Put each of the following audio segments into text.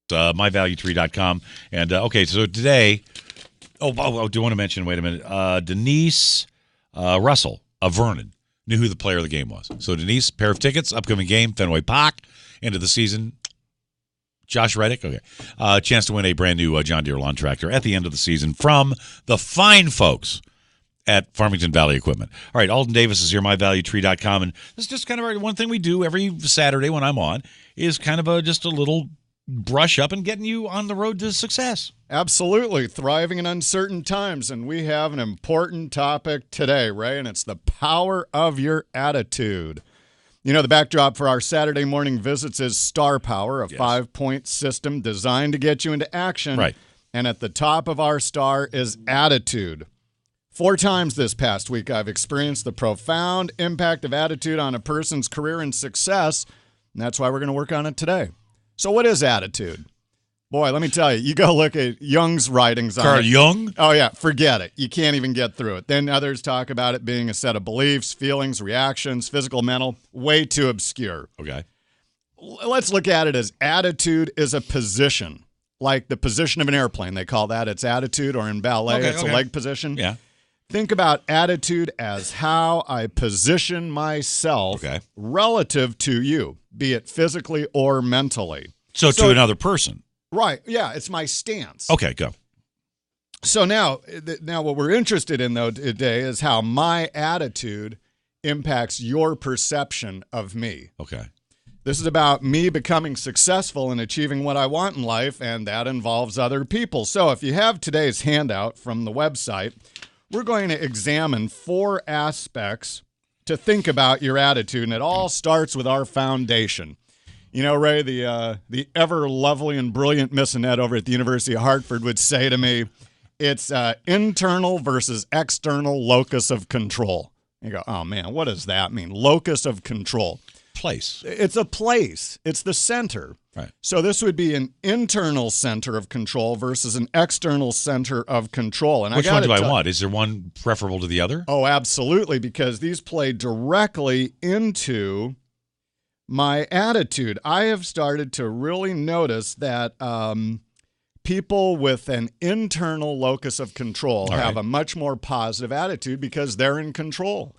myvaluetree.com. And, okay, so today, do you want to mention, wait a minute, Denise Russell of Vernon knew who the player of the game was. So, Denise, pair of tickets, upcoming game, Fenway Park, end of the season. Josh Reddick, okay. Chance to win a brand new John Deere lawn tractor at the end of the season from the fine folks at Farmington Valley Equipment. All right, Alden Davis is here, myvaluetree.com, and this is just kind of one thing we do every Saturday when I'm on is kind of just a little brush up and getting you on the road to success. Absolutely. Thriving in uncertain times, and we have an important topic today, Ray, and it's the power of your attitude. You know, the backdrop for our Saturday morning visits is Star Power, a 5-point system designed to get you into action. Right. And at the top of our star is attitude. 4 times this past week, I've experienced the profound impact of attitude on a person's career and success, and that's why we're going to work on it today. So what is attitude? Boy, let me tell you, you go look at Jung's writings on Carl it. Jung? Oh, yeah, forget it. You can't even get through it. Then others talk about it being a set of beliefs, feelings, reactions, physical, mental, way too obscure. Okay. Let's look at it as attitude is a position, like the position of an airplane. They call that its attitude, or in ballet, it's a leg position. Yeah. Think about attitude as how I position myself relative to you, be it physically or mentally. So to another person. Right. Yeah, it's my stance. Okay, go. So now what we're interested in, though, today is how my attitude impacts your perception of me. Okay. This is about me becoming successful and achieving what I want in life, and that involves other people. So if you have today's handout from the website, we're going to examine 4 aspects to think about your attitude, and it all starts with our foundation. You know, Ray, the ever lovely and brilliant Miss Annette over at the University of Hartford would say to me, it's internal versus external locus of control. You go, oh, man, what does that mean? Locus of control. Place. It's a place. It's the center. Right. So this would be an internal center of control versus an external center of control. And which one do I want? Is there one preferable to the other? Oh, absolutely, because these play directly into my attitude. I have started to really notice that people with an internal locus of control have a much more positive attitude because they're in control.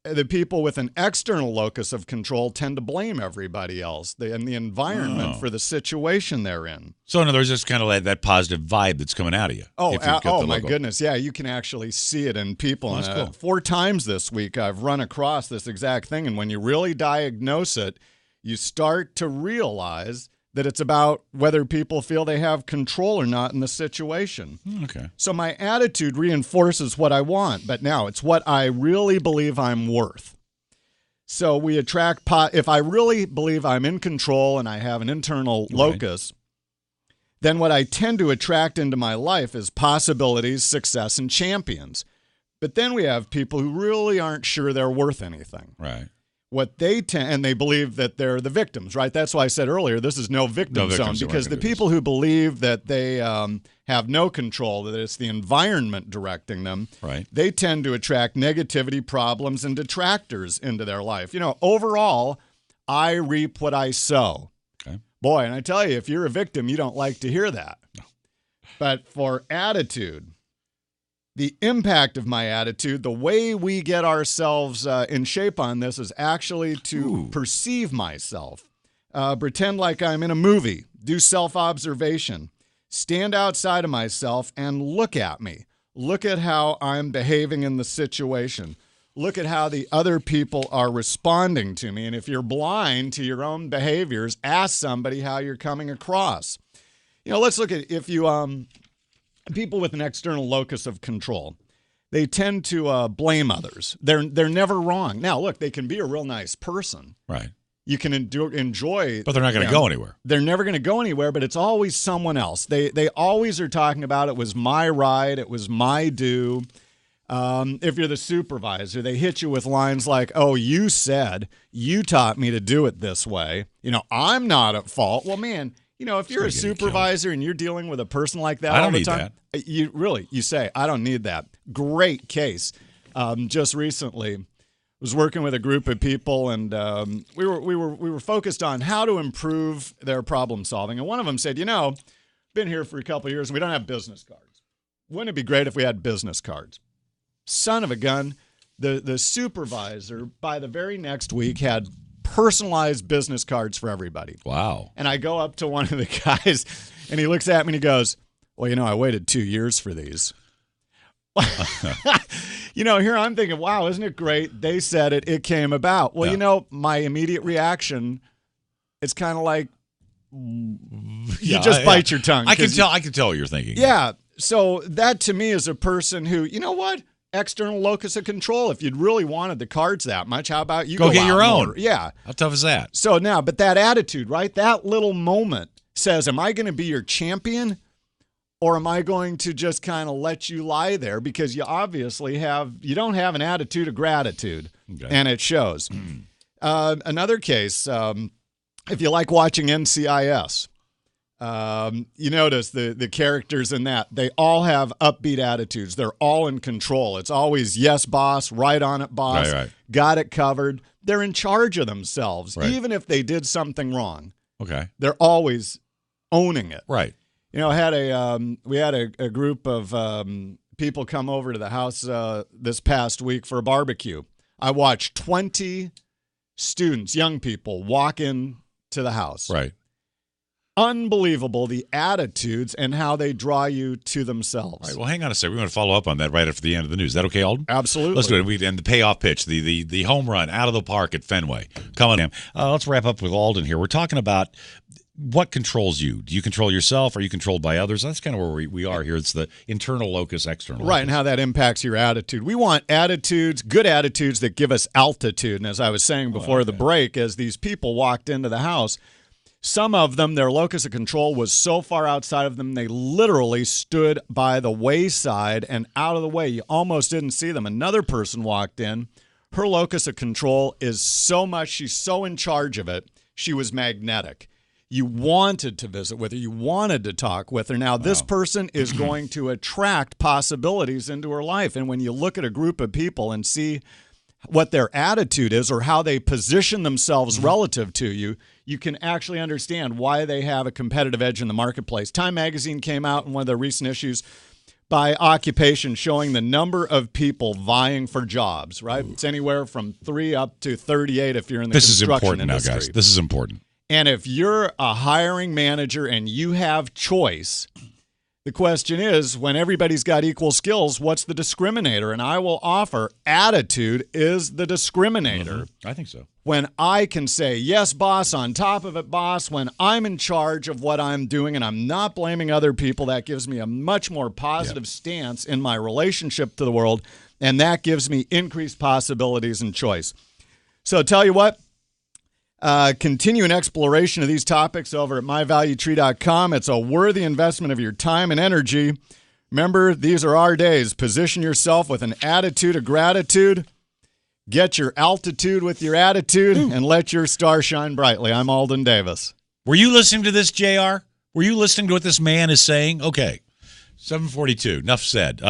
The people with an external locus of control tend to blame everybody else and the environment for the situation they're in. So in other words, it's kind of like that positive vibe that's coming out of you. Oh my goodness. Yeah, you can actually see it in people. That's cool. 4 times this week I've run across this exact thing. And when you really diagnose it, you start to realize that it's about whether people feel they have control or not in the situation. Okay. So my attitude reinforces what I want, but now it's what I really believe I'm worth. So we attract, if I really believe I'm in control and I have an internal locus, then what I tend to attract into my life is possibilities, success, and champions. But then we have people who really aren't sure they're worth anything. Right. What they tend, and they believe that they're the victims, right? That's why I said earlier, this is no victim zone, because the people who believe that they have no control, that it's the environment directing them, they tend to attract negativity, problems, and detractors into their life. You know, overall, I reap what I sow. Okay. Boy, and I tell you, if you're a victim, you don't like to hear that. No. But for attitude, the impact of my attitude, the way we get ourselves in shape on this is actually to perceive myself. Pretend like I'm in a movie. Do self-observation. Stand outside of myself and look at me. Look at how I'm behaving in the situation. Look at how the other people are responding to me. And if you're blind to your own behaviors, ask somebody how you're coming across. You know, let's look at if you... people with an external locus of control, they tend to blame others. They're never wrong. Now, look, they can be a real nice person. Right. You can enjoy. But they're not going to go anywhere. They're never going to go anywhere, but it's always someone else. They always are talking about it was my ride, it was my due. If you're the supervisor, they hit you with lines like, oh, you said, you taught me to do it this way. You know, I'm not at fault. Well, man, you know, if you're a supervisor and you're dealing with a person like that all the time, you say, I don't need that. Great case. Just recently, was working with a group of people, and we were focused on how to improve their problem solving. And one of them said, been here for a couple of years, and we don't have business cards. Wouldn't it be great if we had business cards? Son of a gun, the supervisor by the very next week had personalized business cards for everybody. Wow. And I go up to one of the guys, and he looks at me and he goes, well, I waited 2 years for these. Here I'm thinking, wow, isn't it great? They said it came about. Well, my immediate reaction, it's kind of like you just bite your tongue. I can tell what you're thinking. Yeah. So that to me is a person who, what? External locus of control. If you'd really wanted the cards that much, how about you go get your own? More? Yeah. How tough is that? So now, but that attitude, right? That little moment says, am I going to be your champion? Or am I going to just kind of let you lie there because you obviously you don't have an attitude of gratitude, and it shows. Another case, if you like watching NCIS, you notice the characters in that, they all have upbeat attitudes. They're all in control. It's always, yes, boss, right on it, boss, right. Got it covered. They're in charge of themselves, right. Even if they did something wrong. Okay. They're always owning it. Right. we had a group of people come over to the house this past week for a barbecue. I watched 20 students, young people, walk in to the house. Right. Unbelievable, the attitudes and how they draw you to themselves. All right. Well, hang on a second. We're going to follow up on that right after the end of the news. Is that okay, Alden? Absolutely. Let's do it. And the payoff pitch, the home run out of the park at Fenway. Coming in. Let's wrap up with Alden here. We're talking about what controls you. Do you control yourself? Are you controlled by others? That's kind of where we are here. It's the internal locus, external locus. Right, and how that impacts your attitude. We want attitudes, good attitudes that give us altitude. And as I was saying before the break, as these people walked into the house, some of them, their locus of control was so far outside of them, they literally stood by the wayside and out of the way. You almost didn't see them. Another person walked in. Her locus of control is so much, she's so in charge of it, she was magnetic. You wanted to visit with her. You wanted to talk with her. Now, this person is going to attract possibilities into her life. And when you look at a group of people and see what their attitude is or how they position themselves relative to you, you can actually understand why they have a competitive edge in the marketplace. Time Magazine came out in one of their recent issues by occupation showing the number of people vying for jobs, right? It's anywhere from 3 up to 38 if you're in the construction industry. This is important now, guys. This is important. And if you're a hiring manager and you have choice, the question is, when everybody's got equal skills, what's the discriminator? And I will offer attitude is the discriminator. I think so. When I can say, yes, boss, on top of it, boss, when I'm in charge of what I'm doing and I'm not blaming other people, that gives me a much more positive stance in my relationship to the world, and that gives me increased possibilities and choice. So tell you what, continue an exploration of these topics over at myvaluetree.com. It's a worthy investment of your time and energy. Remember, these are our days. Position yourself with an attitude of gratitude. Get your altitude with your attitude and let your star shine brightly. I'm Alden Davis. Were you listening to this, JR? Were you listening to what this man is saying? Okay. 7:42. Enough said.